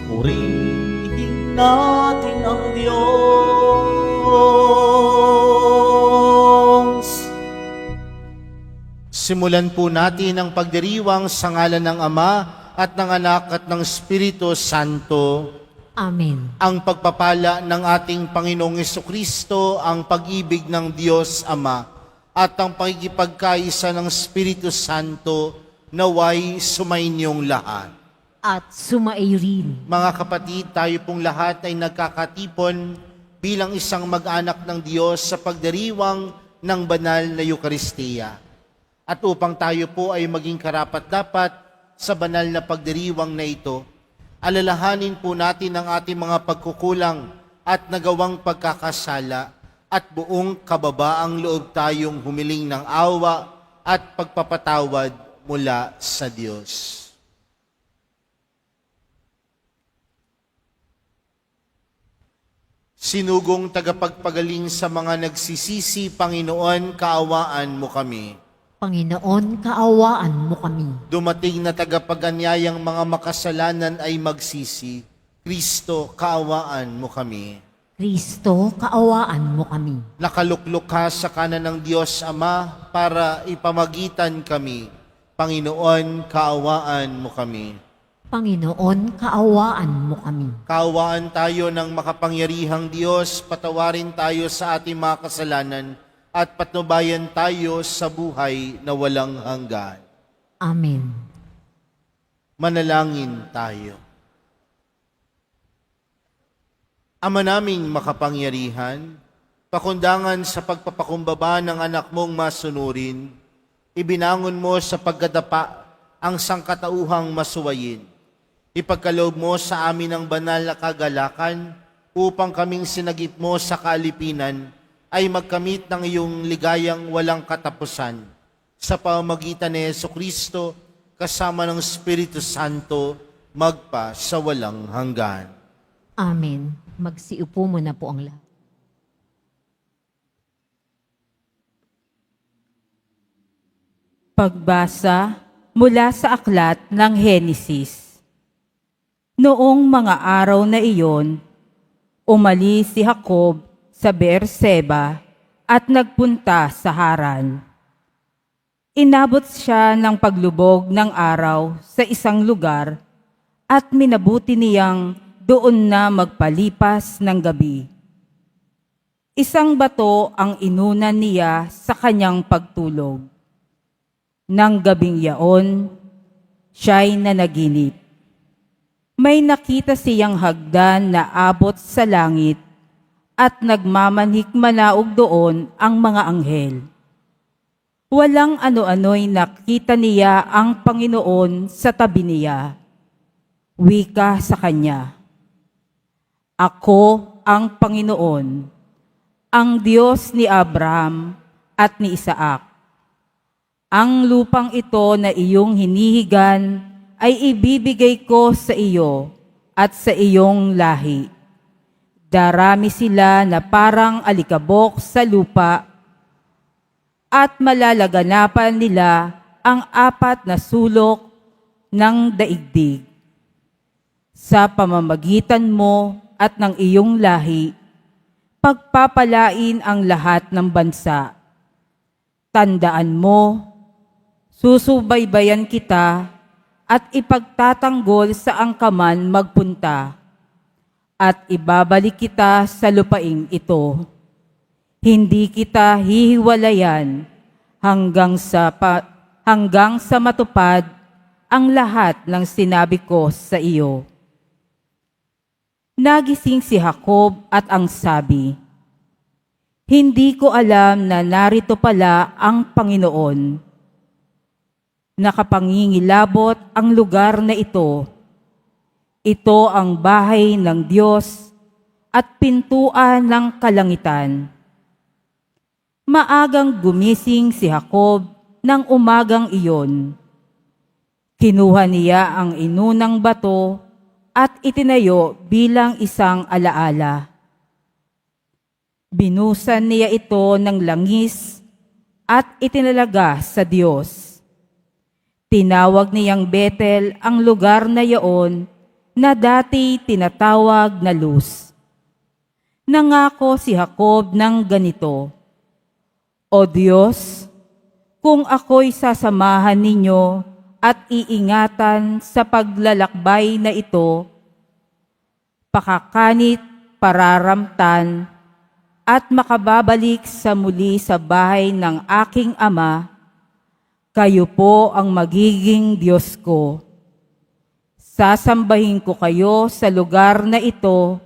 Purihin natin ang Diyos. Simulan po natin ang pagdiriwang sa ngalan ng Ama at ng Anak at ng Espiritu Santo. Amen. Ang pagpapala ng ating Panginoong Jesucristo, ang pag-ibig ng Diyos Ama, at ang pakikipagkaisa ng Espiritu Santo naway sumainyong lahat. At sumaiyo rin. Mga kapatid, tayo pong lahat ay nagkakatipon bilang isang mag-anak ng Diyos sa pagdiriwang ng banal na Eukaristiya. At upang tayo po ay maging karapat-dapat sa banal na pagdiriwang na ito, alalahanin po natin ang ating mga pagkukulang at nagawang pagkakasala at buong kababaang loob tayong humiling ng awa at pagpapatawad mula sa Diyos. Sinugong tagapagpagaling sa mga nagsisisi, Panginoon, kaawaan mo kami. Panginoon, kaawaan mo kami. Dumating na tagapaganyayang mga makasalanan ay magsisi, Kristo, kaawaan mo kami. Kristo, kaawaan mo kami. Nakaluklok ka sa kanan ng Diyos Ama para ipamagitan kami. Panginoon, kaawaan mo kami. Panginoon, kaawaan mo kami. Kaawaan tayo ng makapangyarihang Diyos, patawarin tayo sa ating mga kasalanan at patnubayan tayo sa buhay na walang hanggan. Amen. Manalangin tayo. Ama naming makapangyarihan, pakundangan sa pagpapakumbaba ng anak mong masunurin, ibinangon mo sa pagkadapa ang sangkatauhang masuwayin. Ipagkaloob mo sa amin ang banal na kagalakan upang kaming sinagip mo sa kaalipinan ay magkamit ng iyong ligayang walang katapusan sa pamamagitan ni Jesucristo kasama ng Espiritu Santo magpa sa walang hanggan. Amen. Magsiupo mo na po ang lahat. Pagbasa mula sa aklat ng Henesis. Noong mga araw na iyon, umalis si Jacob sa Beerseba at nagpunta sa Haran. Inabot siya ng paglubog ng araw sa isang lugar at minabuti niyang doon na magpalipas ng gabi. Isang bato ang inunan niya sa kanyang pagtulog. Nang gabing yaon, siya'y nanaginip. May nakita siyang hagdan na abot sa langit at nagmamanhik manaog doon ang mga anghel. Walang ano-ano'y nakita niya ang Panginoon sa tabi niya. Wika sa kanya, "Ako ang Panginoon, ang Diyos ni Abraham at ni Isaac. Ang lupang ito na iyong hinihigan ay ibibigay ko sa iyo at sa iyong lahi. Darami sila na parang alikabok sa lupa at malalaganapan nila ang apat na sulok ng daigdig. Sa pamamagitan mo at ng iyong lahi, pagpapalain ang lahat ng bansa. Tandaan mo, susubaybayan kita at ipagtatanggol sa angkaman magpunta, at ibabalik kita sa lupaing ito. Hindi kita hihiwalayan hanggang sa matupad ang lahat ng sinabi ko sa iyo." Nagising si Jacob at ang sabi, "Hindi ko alam na narito pala ang Panginoon. Nakapangingilabot ang lugar na ito. Ito ang bahay ng Diyos at pintuan ng kalangitan." Maagang gumising si Jacob ng umagang iyon. Kinuha niya ang inunang bato at itinayo bilang isang alaala. Binusan niya ito ng langis at itinalaga sa Diyos. Tinawag niyang Bethel ang lugar na iyon na dati tinatawag na Luz. Nangako si Jacob ng ganito, O Diyos, kung ako'y sasamahan ninyo at iingatan sa paglalakbay na ito, pakakanit, pararamtan, at makababalik sa muli sa bahay ng aking ama, kayo po ang magiging Diyos ko. Sasambahin ko kayo sa lugar na ito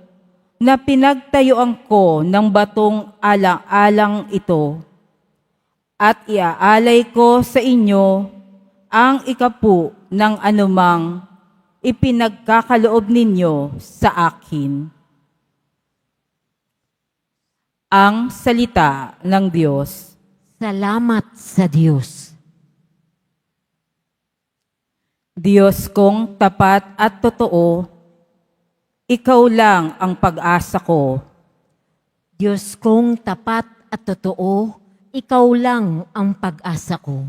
na pinagtayuan ko ng batong alang-alang ito, at iaalay ko sa inyo ang ikapu ng anumang ipinagkakaloob ninyo sa akin. Ang salita ng Diyos. Salamat sa Diyos. Diyos kong tapat at totoo, ikaw lang ang pag-asa ko. Diyos kong tapat at totoo, ikaw lang ang pag-asa ko.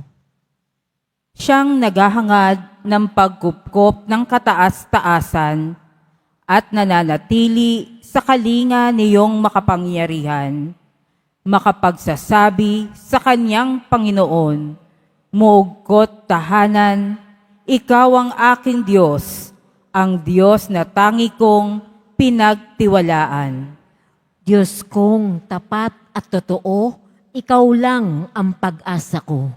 Siyang naghahangad ng pagkupkop ng kataas-taasan at nananatili sa kalinga niyong makapangyarihan, makapagsasabi sa kanyang Panginoon, Muugkot tahanan, ikaw ang aking Diyos, ang Diyos na tangi kong pinagtiwalaan. Diyos kong tapat at totoo, ikaw lang ang pag-asa ko.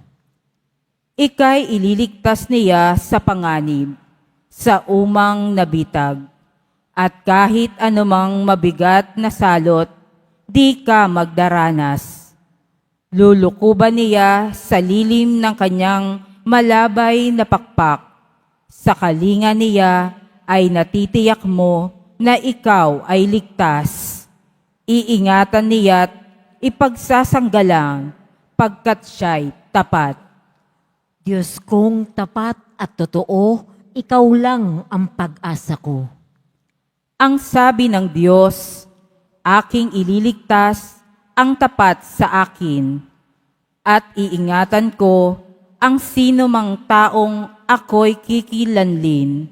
Ika'y ililigtas niya sa panganib, sa umang nabitag, at kahit anumang mabigat na salot, di ka magdaranas. Lulukuban niya sa lilim ng kanyang malabay na pakpak. Sa kalinga niya ay natitiyak mo na ikaw ay ligtas. Iingatan niya't ipagsasanggalang pagkat siya'y tapat. Diyos kong tapat at totoo, ikaw lang ang pag-asa ko. Ang sabi ng Diyos, aking ililigtas ang tapat sa akin, at iingatan ko ang sino mang taong ako'y kikilanlin.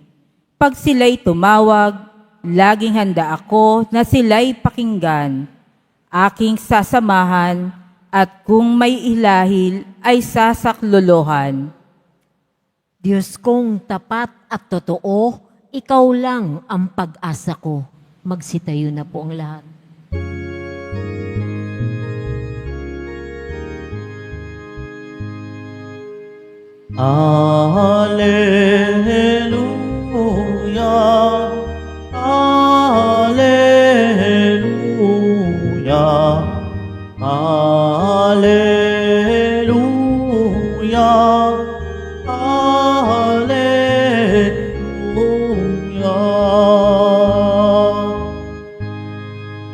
Pag sila'y tumawag, laging handa ako na sila'y pakinggan. Aking sasamahan at kung may ilahil ay sasaklolohan. Diyos kong tapat at totoo, ikaw lang ang pag-asa ko. Magsitayo na po ang lahat. Alleluia, Alleluia, Alleluia, Alleluia.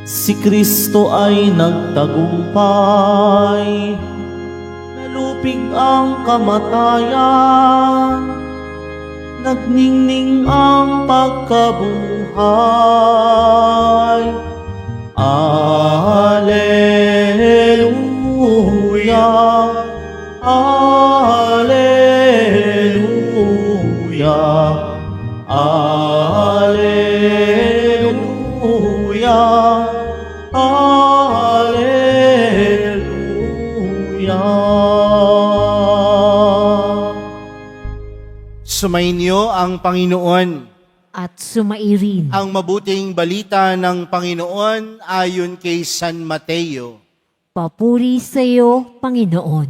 Si Kristo ay nagtagumpay, nalupig ang kamatayan, nagningning ang pagkabuhay. Alleluia, Alleluia, Alleluia, Alleluia. Sumainyo ang Panginoon. At sumairin. Ang mabuting balita ng Panginoon ayon kay San Mateo. Papuri sa iyo, Panginoon.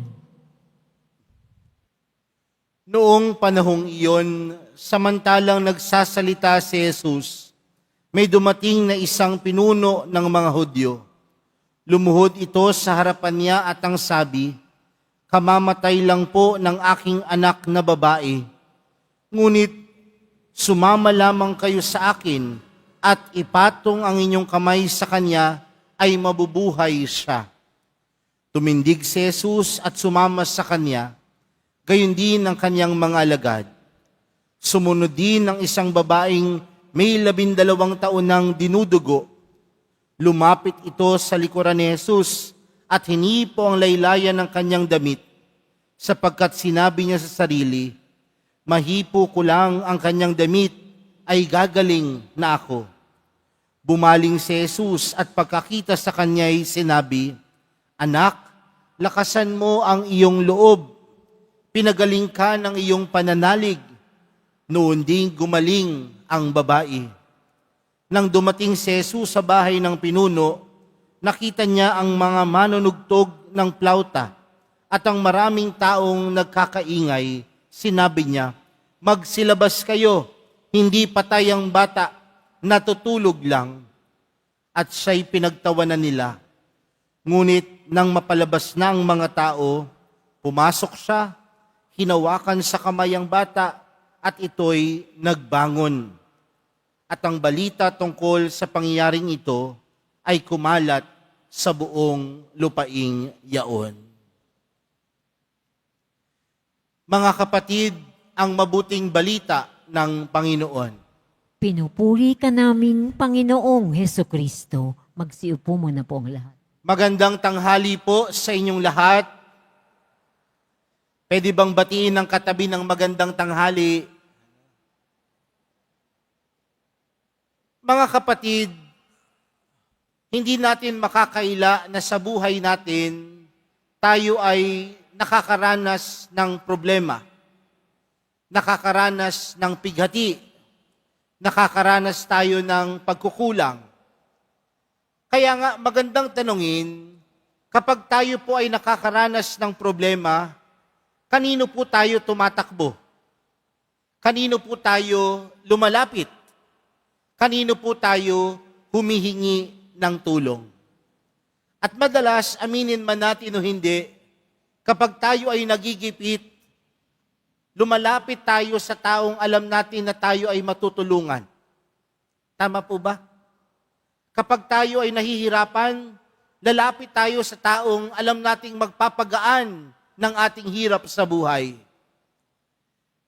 Noong panahong iyon, samantalang nagsasalita si Jesus, may dumating na isang pinuno ng mga Hudyo. Lumuhod ito sa harapan niya at ang sabi, kamamatay lang po ng aking anak na babae. Ngunit sumama lamang kayo sa akin at ipatong ang inyong kamay sa kanya ay mabubuhay siya. Tumindig si Jesus at sumama sa kanya, gayon din ang kanyang mga alagad. Sumunod din ang isang babaeng may 12 taon nang dinudugo. Lumapit ito sa likuran ni Jesus at hinipo ang laylayan ng kanyang damit, sapagkat sinabi niya sa sarili, mahipo ko lang ang kanyang damit ay gagaling na ako. Bumaling si Jesus at pagkakita sa kanya'y sinabi, Anak, lakasan mo ang iyong loob. Pinagaling ka ng iyong pananalig. Noon ding gumaling ang babae. Nang dumating si Jesus sa bahay ng pinuno, nakita niya ang mga manunugtog ng plauta at ang maraming taong nagkakaingay. Sinabi niya, Magsilabas kayo, hindi patay ang bata, natutulog lang. At siya'y pinagtawanan nila. Ngunit nang mapalabas na ang mga tao, pumasok siya, hinawakan sa kamay ang bata, at ito'y nagbangon. At ang balita tungkol sa pangyayaring ito ay kumalat sa buong lupaing yaon. Mga kapatid, ang mabuting balita ng Panginoon. Pinupuri ka namin, Panginoong Heso Kristo. Magsiupo muna po ang lahat. Magandang tanghali po sa inyong lahat. Pwede bang batiin ng katabi ng magandang tanghali? Mga kapatid, hindi natin makakaila na sa buhay natin, tayo ay nakakaranas ng problema, nakakaranas ng pighati, nakakaranas tayo ng pagkukulang. Kaya nga magandang tanungin, kapag tayo po ay nakakaranas ng problema, kanino po tayo tumatakbo? Kanino po tayo lumalapit? Kanino po tayo humihingi ng tulong? At madalas, aminin man natin o hindi, kapag tayo ay nagigipit, lumalapit tayo sa taong alam natin na tayo ay matutulungan. Tama po ba? Kapag tayo ay nahihirapan, lalapit tayo sa taong alam nating magpapagaan ng ating hirap sa buhay.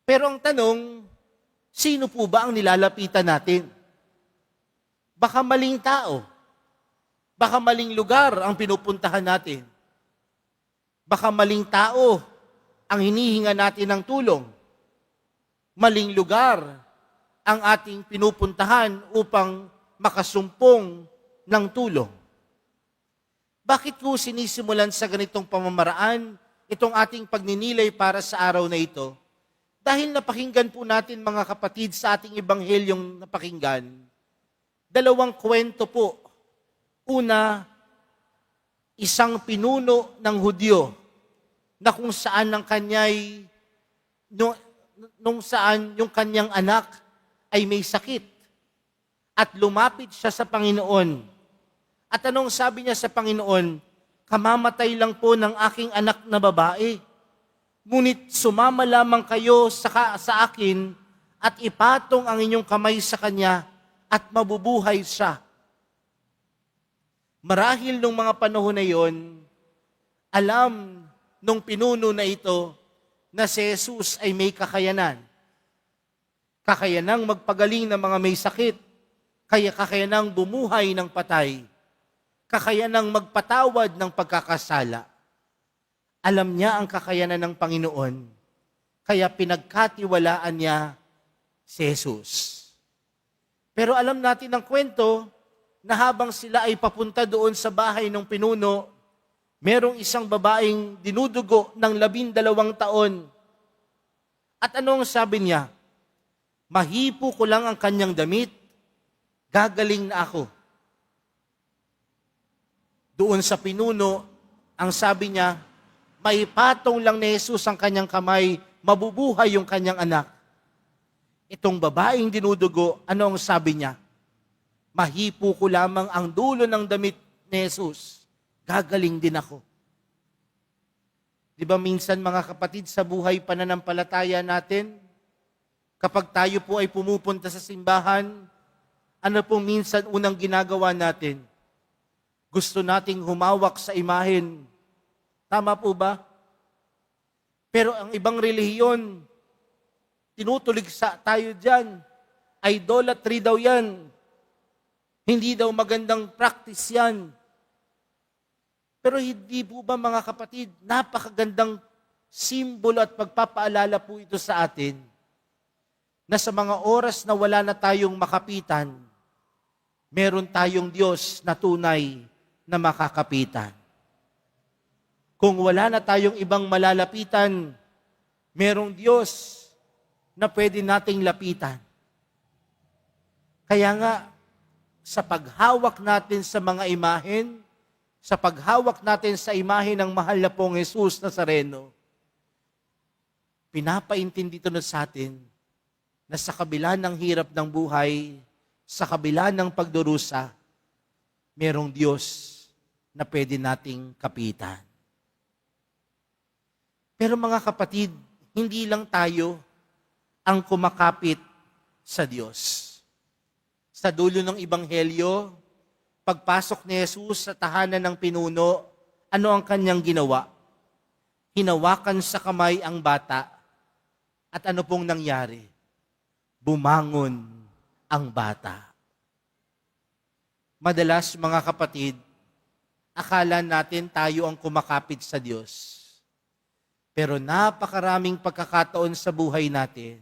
Pero ang tanong, sino po ba ang nilalapitan natin? Baka maling tao. Baka maling lugar ang pinupuntahan natin. Baka maling tao ang hinihinga natin ng tulong. Maling lugar ang ating pinupuntahan upang makasumpong ng tulong. Bakit ko sinisimulan sa ganitong pamamaraan itong ating pagninilay para sa araw na ito? Dahil napakinggan po natin mga kapatid sa ating ebanghelyong napakinggan, dalawang kwento po. Una, isang pinuno ng Hudyo na kung saan ng kanya'y, nung saan yung kanyang anak ay may sakit at lumapit siya sa Panginoon. At anong sabi niya sa Panginoon? Kamamatay lang po ng aking anak na babae. Ngunit sumama lamang kayo sa akin at ipatong ang inyong kamay sa kanya at mabubuhay siya. Marahil nung mga panahon na yon, alam nung pinuno na ito na si Jesus ay may kakayanan. Kakayanang magpagaling ng mga may sakit, kakayanang bumuhay ng patay, kakayanang magpatawad ng pagkakasala. Alam niya ang kakayanan ng Panginoon, kaya pinagkatiwalaan niya si Jesus. Pero alam natin ang kwento na habang sila ay papunta doon sa bahay ng pinuno, merong isang babaeng dinudugo ng 12 taon. At anong sabi niya? Mahipo ko lang ang kanyang damit, gagaling na ako. Doon sa pinuno, ang sabi niya, maipatong lang ni Jesus ang kanyang kamay, mabubuhay yung kanyang anak. Itong babaeng dinudugo, ano ang sabi niya? Mahipo ko lamang ang dulo ng damit ni Jesus, gagaling din ako. Di ba minsan mga kapatid sa buhay pananampalataya natin, kapag tayo po ay pumupunta sa simbahan, ano po minsan unang ginagawa natin? Gusto nating humawak sa imahen. Tama po ba? Pero ang ibang relihiyon, tinutulig tayo dyan. Idolatry daw yan. Hindi daw magandang practice yan. Pero hindi po ba mga kapatid, napakagandang simbolo at pagpapaalala po ito sa atin na sa mga oras na wala na tayong makapitan, meron tayong Diyos na tunay na makakapitan. Kung wala na tayong ibang malalapitan, merong Diyos na pwede nating lapitan. Kaya nga, sa paghawak natin sa mga imahen, sa paghawak natin sa imahe ng mahal na pong Jesus Nazareno, pinapaintindi ito na sa atin na sa kabila ng hirap ng buhay, sa kabila ng pagdurusa, merong Diyos na pwede nating kapitan. Pero mga kapatid, hindi lang tayo ang kumakapit sa Diyos. Sa dulo ng Ebanghelyo, pagpasok ni Jesus sa tahanan ng pinuno, ano ang kanyang ginawa? Hinawakan sa kamay ang bata. At ano pong nangyari? Bumangon ang bata. Madalas, mga kapatid, akala natin tayo ang kumakapit sa Diyos. Pero napakaraming pagkakataon sa buhay natin,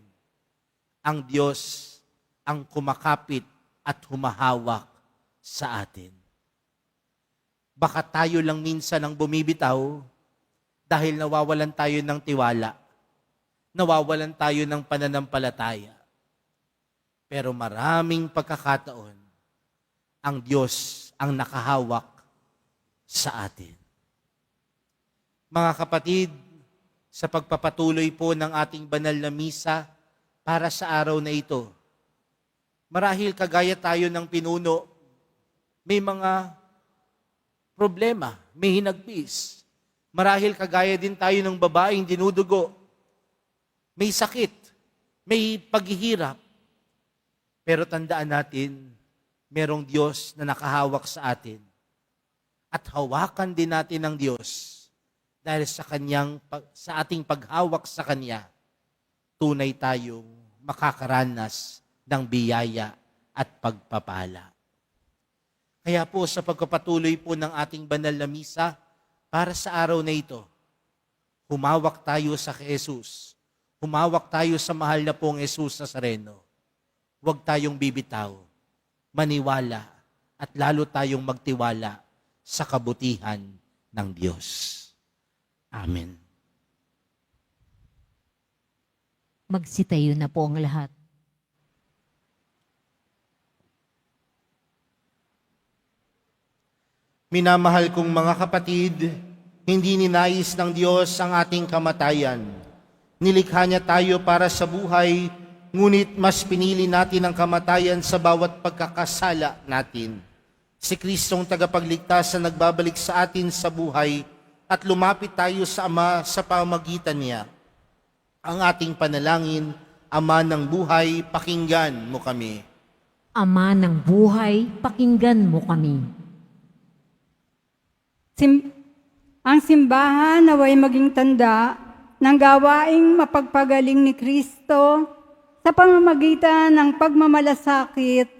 ang Diyos ang kumakapit at humahawak sa atin. Baka tayo lang minsan ang bumibitaw dahil nawawalan tayo ng tiwala, nawawalan tayo ng pananampalataya. Pero maraming pagkakataon, ang Diyos ang nakahawak sa atin. Mga kapatid, sa pagpapatuloy po ng ating banal na misa para sa araw na ito, marahil kagaya tayo ng pinuno, may mga problema, may hinagpis. Marahil kagaya din tayo ng babaeng dinudugo, may sakit, may paghihirap. Pero tandaan natin, merong Diyos na nakahawak sa atin. At hawakan din natin ng Diyos dahil sa ating paghawak sa Kanya, tunay tayong makakaranas ng biyaya at pagpapala. Kaya po sa pagpapatuloy po ng ating banal na misa, para sa araw na ito, humawak tayo sa Jesus. Humawak tayo sa mahal na pong Jesus Nazareno. Huwag tayong bibitaw, maniwala, at lalo tayong magtiwala sa kabutihan ng Diyos. Amen. Magsitayo na po ang lahat. Minamahal kong mga kapatid, hindi ninais ng Diyos ang ating kamatayan. Nilikha niya tayo para sa buhay, ngunit mas pinili natin ang kamatayan sa bawat pagkakasala natin. Si Kristong tagapagligtas na nagbabalik sa atin sa buhay at lumapit tayo sa Ama sa pamamagitan niya. Ang ating panalangin, Ama ng buhay, pakinggan mo kami. Ama ng buhay, pakinggan mo kami. Ang simbahan naway maging tanda ng gawaing mapagpagaling ni Kristo sa pamamagitan ng pagmamalasakit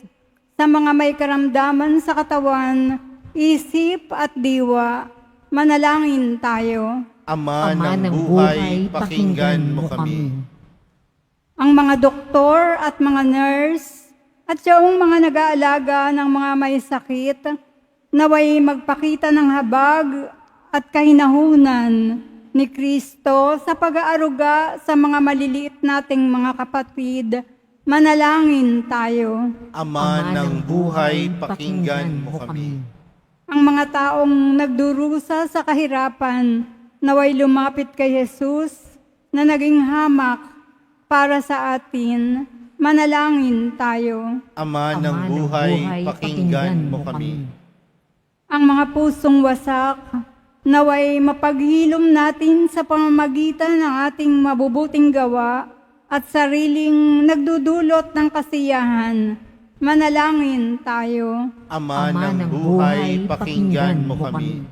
sa mga may karamdaman sa katawan, isip at diwa. Manalangin tayo. Ama ng buhay, pakinggan mo kami. Ang mga doktor at mga nurse at siyang mga nag-aalaga ng mga may sakit, naway magpakita ng habag at kahinahunan ni Kristo sa pag-aaruga sa mga maliliit nating mga kapatid. Manalangin tayo. Ama ng buhay, pakinggan mo kami. Ang mga taong nagdurusa sa kahirapan, naway lumapit kay Jesus na naging hamak para sa atin. Manalangin tayo. Ama ng buhay, pakinggan mo kami. Ang mga pusong wasak, naway mapaghilom natin sa pamamagitan ng ating mabubuting gawa at sariling nagdudulot ng kasiyahan. Manalangin tayo. Ama ng buhay, pakinggan mo kami.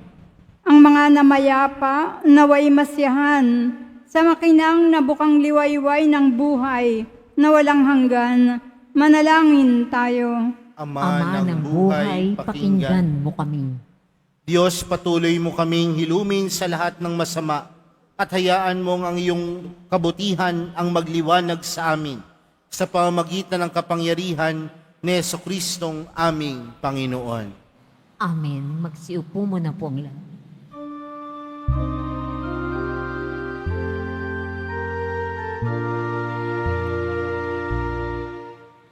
Ang mga namayapa, naway masiyahan sa makinang nabukang liwayway ng buhay na walang hanggan. Manalangin tayo. Ama ng buhay, pakinggan mo kami. Diyos, patuloy mo kaming hilumin sa lahat ng masama at hayaan mong ang iyong kabutihan ang magliwanag sa amin. sa pamamagitan ng kapangyarihan ni Jesucristong aming Panginoon. Amen. Magsiupo mo na po ang lahat.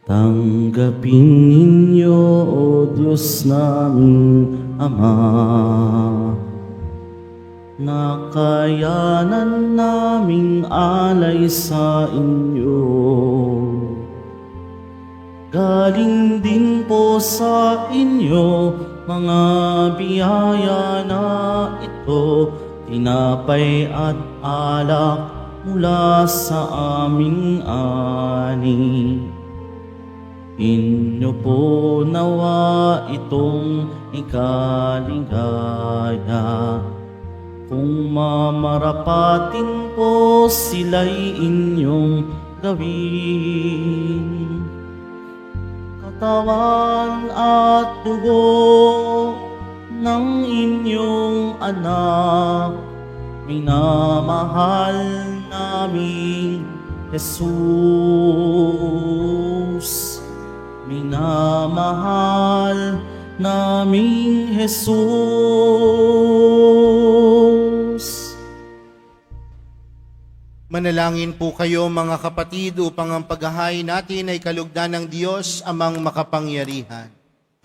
Tanggapin ninyo, O Diyos naming Ama, nakayanan naming alay sa inyo. Galing din po sa inyo mga biyaya na ito, tinapay at alak mula sa aming ani. Inyo po nawa itong ikaligaya, kung mamarapatin po sila'y inyong gawin. Katawan at dugo ng inyong anak, minamahal naming Jesus. Minamahal naming Jesus. Manalangin po kayo mga kapatid upang ang paghahain natin ay kalugdan ng Diyos amang makapangyarihan.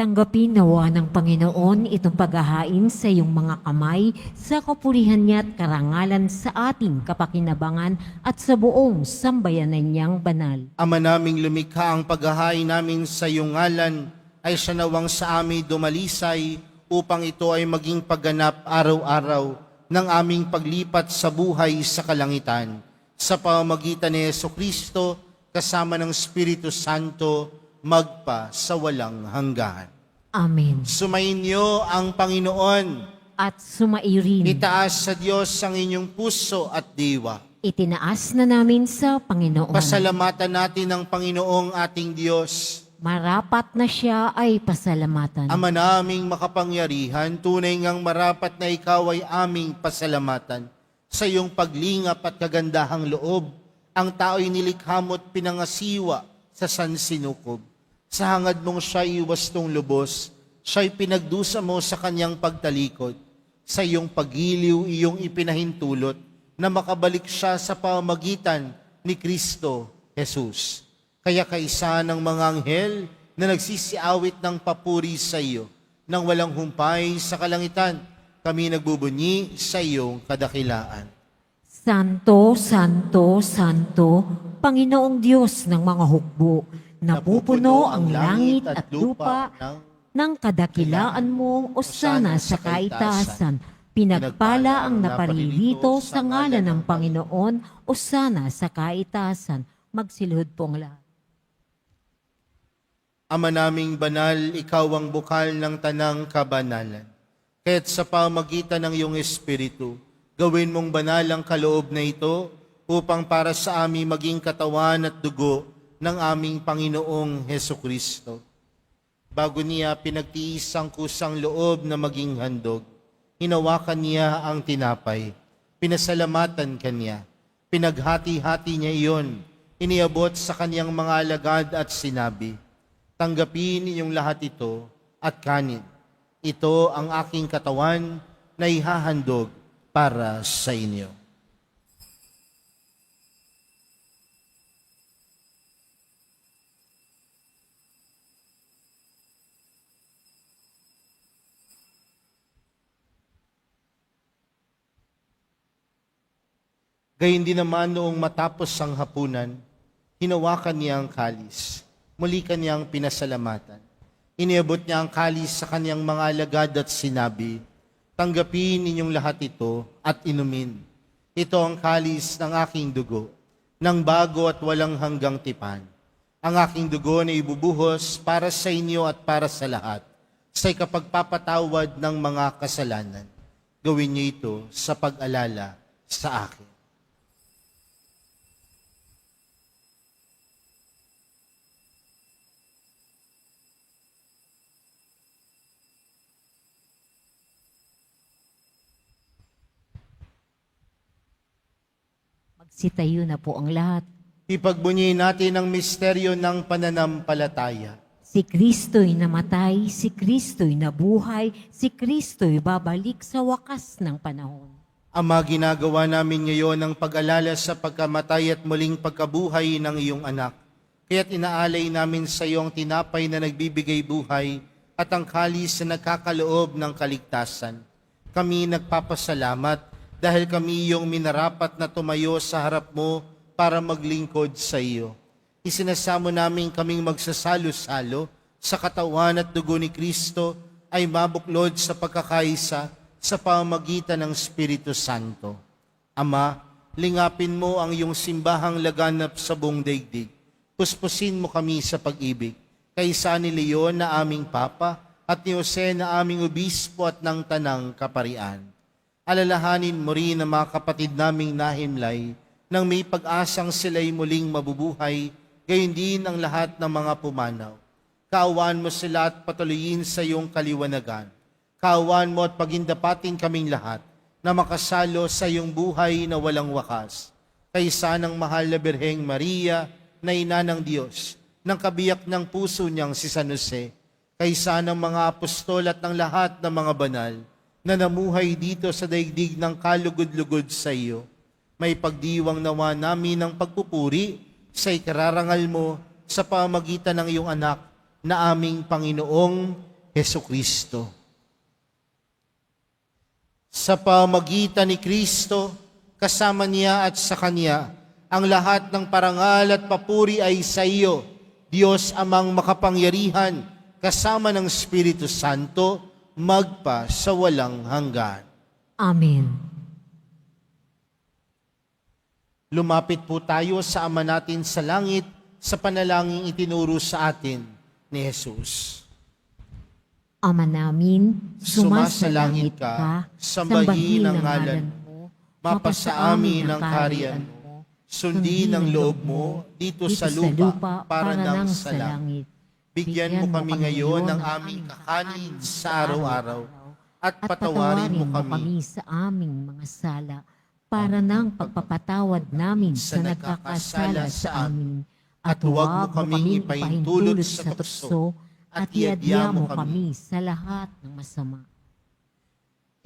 Tanggapin nawa ng Panginoon itong paghahain sa iyong mga kamay sa kapurihan niya at karangalan sa ating kapakinabangan at sa buong sambayanan niyang banal. Ama naming lumikha, ang paghahain namin sa iyong ngalan ay siya nawang sa amin dumalisay upang ito ay maging pagganap araw-araw ng aming paglipat sa buhay sa kalangitan. Sa pamamagitan ni Jesucristo kasama ng Espiritu Santo, magpa sa walang hanggan. Amen. Sumainyo ang Panginoon. At sumairin, Itaas sa Diyos ang inyong puso at diwa. itinaas na namin sa Panginoon. Pasalamatan natin ang Panginoong ating Diyos. Marapat na siya ay pasalamatan. Ama naming makapangyarihan, tunay ngang marapat na ikaw ay aming pasalamatan. Sa iyong paglingap at kagandahang loob, ang tao'y nilikha mo't pinangasiwa sa sansinukob. Sa hangad mong siya'y wastong lubos, siya'y pinagdusa mo sa kanyang pagtalikod. Sa iyong pagiliw, iyong ipinahintulot na makabalik siya sa pamamagitan ni Kristo Jesus. Kaya kaisa ng mga anghel na nagsisiawit ng papuri sa iyo, nang walang humpay sa kalangitan, kami nagbubunyi sa iyong kadakilaan. Santo, Santo, Santo, Panginoong Diyos ng mga hukbo, napupuno ang langit at lupa ng kadakilaan mo, osana sa kaitaasan. Pinagpala ang naparirito sa ngalan ng Panginoon, osana sa kaitaasan. Magsilhod po ang lahat. Ama naming banal, ikaw ang bukal ng tanang kabanalan. Kaya't sa pamagitan ng iyong Espiritu, gawin mong banal ang kaloob na ito upang para sa amin maging katawan at dugo ng aming Panginoong Hesukristo. Bago niya pinagtiis ang kusang loob na maging handog, hinawakan niya ang tinapay, pinasalamatan kanya, pinaghati-hati niya iyon, iniabot sa kanyang mga alagad at sinabi, tanggapin ninyong lahat ito at kanin. Ito ang aking katawan na ihahandog para sa inyo. Gayun din naman noong matapos ang hapunan, hinawakan niya ang kalis. Muli kanyang pinasalamatan. Iniabot niya ang kalis sa kanyang mga alagad at sinabi, tanggapin ninyong lahat ito at inumin. Ito ang kalis ng aking dugo, ng bago at walang hanggang tipan. Ang aking dugo na ibubuhos para sa inyo at para sa lahat, sa ikapagpapatawad ng mga kasalanan. Gawin niyo ito sa pag-alala sa akin. Magsitayo na po ang lahat. Ipagbunyi natin ang misteryo ng pananampalataya. Si Kristo'y namatay, si Kristo'y nabuhay, si Kristo'y babalik sa wakas ng panahon. Ama, ginagawa namin ngayon ang pag-alala sa pagkamatay at muling pagkabuhay ng iyong anak. Kaya't inaalay namin sa iyo ang tinapay na nagbibigay buhay at ang kalis na nagkakaloob ng kaligtasan. Kami nagpapasalamat dahil kami iyong minarapat na tumayo sa harap mo para maglingkod sa iyo. Isinasamo namin kaming magsasalo-salo sa katawan at dugo ni Kristo ay mabuklod sa pagkakaisa sa pamamagitan ng Espiritu Santo. Ama, lingapin mo ang iyong simbahang laganap sa buong daigdig. Puspusin mo kami sa pag-ibig. Kaysa ni Leon na aming Papa at ni Jose na aming Obispo at ng Tanang Kaparian. Alalahanin mo rin ang mga kapatid naming nahimlay nang may pag-asang sila'y muling mabubuhay, gayon din ang lahat ng mga pumanaw. Kaawaan mo sila at patuloyin sa iyong kaliwanagan. Kaawaan mo at pagindapatin kaming lahat na makasalo sa iyong buhay na walang wakas. Kaysa ng mahal na Birheng Maria na ina ng Diyos, ng kabiyak ng puso niyang si San Jose, kaysa ng mga apostol at ng lahat ng mga banal na namuhay dito sa daigdig ng kalugod-lugod sa iyo, may pagdiwang nawa namin ng pagpupuri sa ikararangal mo sa pamagitan ng iyong anak na aming Panginoong Hesukristo. Sa pamagitan ni Kristo, kasama niya at sa Kanya, ang lahat ng parangal at papuri ay sa iyo, Diyos amang makapangyarihan, kasama ng Espiritu Santo, magpa sa walang hanggan. Amen. Lumapit po tayo sa Ama natin sa langit sa panalangin itinuro sa atin ni Jesus. Ama namin, Sumasalangit ka, sambahin ang ngalan mo, mapasa amin ang kaharian mo, sundin ang loob mo dito sa lupa para nang sa langit. Bigyan mo kami ngayon ng aming kakanin sa araw-araw at patawarin mo kami sa aming mga sala para nang pagpapatawad namin sa nagkakasala sa amin. At huwag mo kaming ipahintulot sa tukso at iadya mo kami sa lahat ng masama.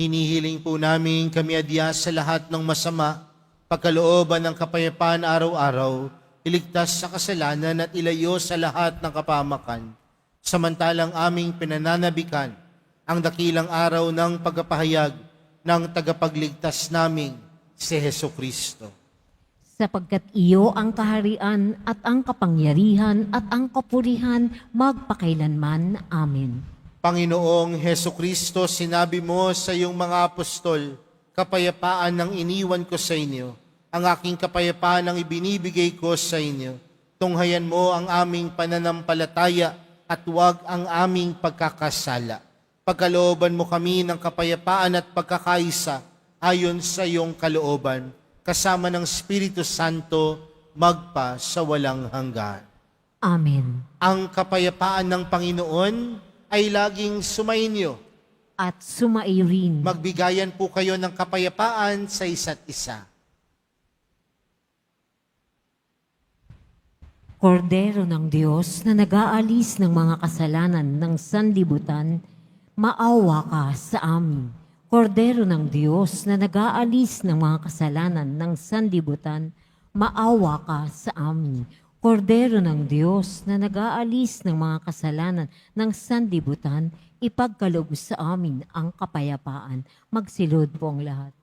Hinihiling po namin kami adya sa lahat ng masama, pagkalooban ng kapayapaan araw-araw, iligtas sa kasalanan at ilayo sa lahat ng kapamakan. Samantalang aming pinananabikan ang dakilang araw ng pagpapahayag ng tagapagligtas naming si Hesukristo. Sapagkat iyo ang kaharian at ang kapangyarihan at ang kapurihan magpakailanman. Amen. Panginoong Hesukristo, sinabi mo sa iyong mga apostol, kapayapaan ang iniwan ko sa inyo, ang aking kapayapaan ang ibinibigay ko sa inyo. Tunghayan mo ang aming pananampalataya at huwag ang aming pagkakasala. Pagkalooban mo kami ng kapayapaan at pagkakaisa ayon sa iyong kalooban, kasama ng Espiritu Santo, magpa sa walang hanggan. Amen. Ang kapayapaan ng Panginoon ay laging sumainyo. At sumairin. Magbigayan po kayo ng kapayapaan sa isa't isa. Kordero ng Diyos na nag-aalis ng mga kasalanan ng sanlibutan, maawa ka sa amin. Kordero ng Diyos na nag-aalis ng mga kasalanan ng sanlibutan, maawa ka sa amin. Kordero ng Diyos na nag-aalis ng mga kasalanan ng sanlibutan, ipagkaloob sa amin ang kapayapaan. Magsilod po ang lahat.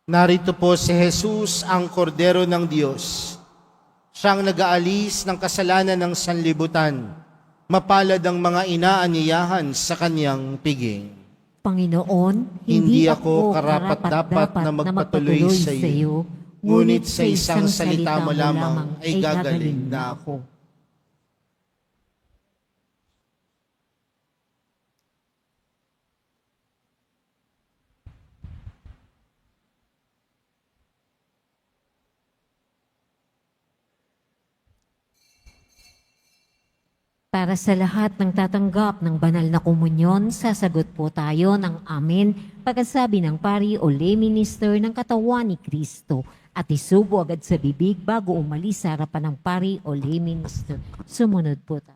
Narito po si Jesus, ang Kordero ng Diyos. Siyang nag-aalis ng kasalanan ng sanlibutan. Mapalad ang mga inaanyayahan sa kanyang piging. Panginoon, Hindi ako karapat-dapat na magpatuloy sa iyo, ngunit sa isang salita mo lamang ay gagaling na ako. para sa lahat ng tatanggap ng banal na komunyon, sasagot po tayo ng amen pagkasabi ng pari o lay minister ng katawan ni Kristo at isubo agad sa bibig bago umalis sa harapan ng pari o lay minister. Sumunod po tayo.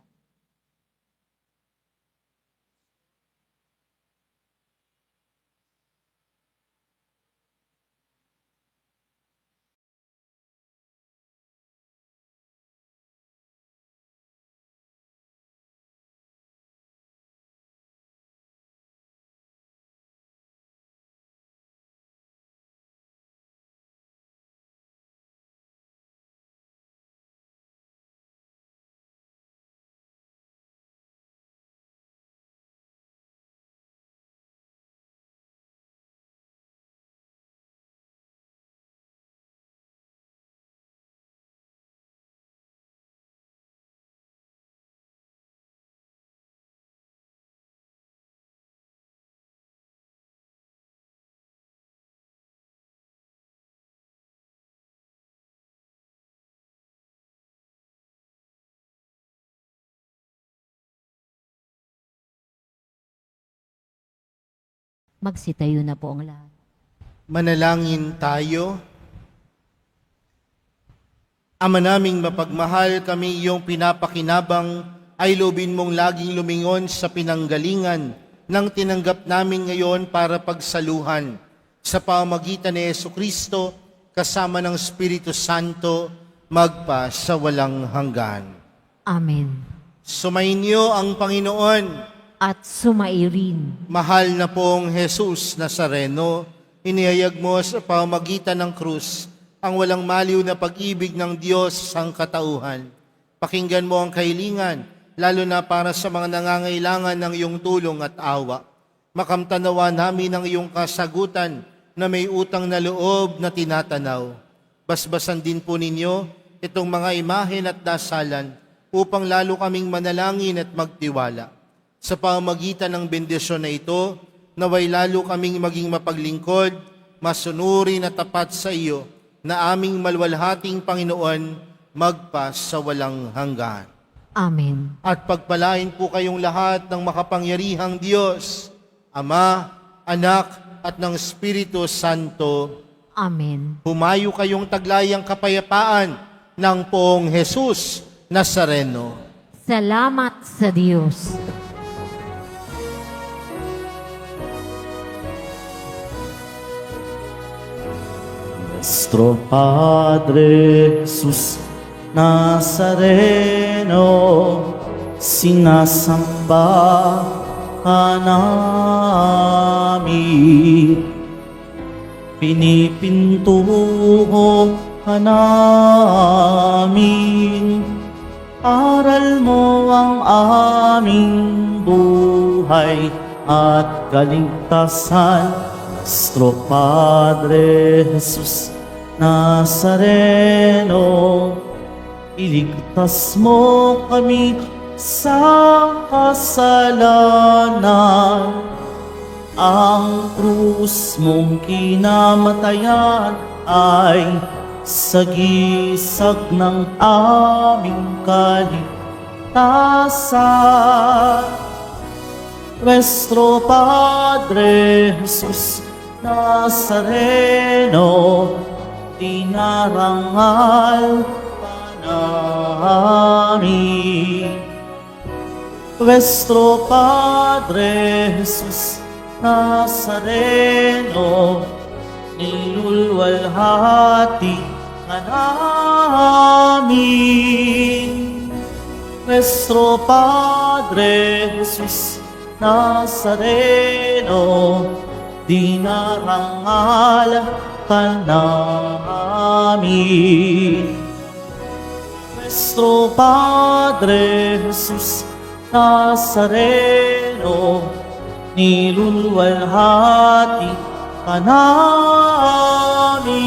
Magsitayo na po ang lahat. Manalangin tayo. Ama naming mapagmahal, kami iyong pinapakinabang ay loobin mong laging lumingon sa pinanggalingan ng tinanggap namin ngayon para pagsaluhan sa pamamagitan ni Jesucristo kasama ng Espiritu Santo magpa sa walang hanggan. Amen. Sumainyo ang Panginoon. At sumairin. Mahal na pong Jesus Nazareno, inihayag mo sa pamamagitan ng krus ang walang maliw na pag-ibig ng Diyos sang katauhan. Pakinggan mo ang kahilingan, lalo na para sa mga nangangailangan ng iyong tulong at awa. Makamtanawa namin ang iyong kasagutan na may utang na loob na tinatanaw. Basbasan din po ninyo itong mga imahen at dasalan upang lalo kaming manalangin at magtiwala. Sa pamamagitan ng bendisyon na ito, naway lalo kaming maging mapaglingkod, masunurin at tapat sa iyo, na aming malwalhating Panginoon, magpa sa walang hanggan. Amen. At pagpalain po kayong lahat ng makapangyarihang Diyos, Ama, Anak, at ng Espiritu Santo. Amen. Humayo kayong taglayang kapayapaan ng poong Jesus Nazareno. Salamat sa Diyos. Nuestro Padre Jesus Nazareno, sinasamba ka namin, pinipintuho ka namin, aral mo ang aming buhay at kaligtasan. Nuestro Padre Jesus Nazareno, iligtas mo kami sa kasalanan. Ang krus mong kinamatayan ay sagisag ng aming kaligtasan. Nuestro Padre Jesus Nazareno, dinarangal ka namin. Nuestro Padre Jesus Nazareno, nilulwalhati ka namin. Nuestro Padre Jesus Nazareno, dinarangal ka namin. Nuestro Padre Jesus Nazareno, nilulwalhati ka namin.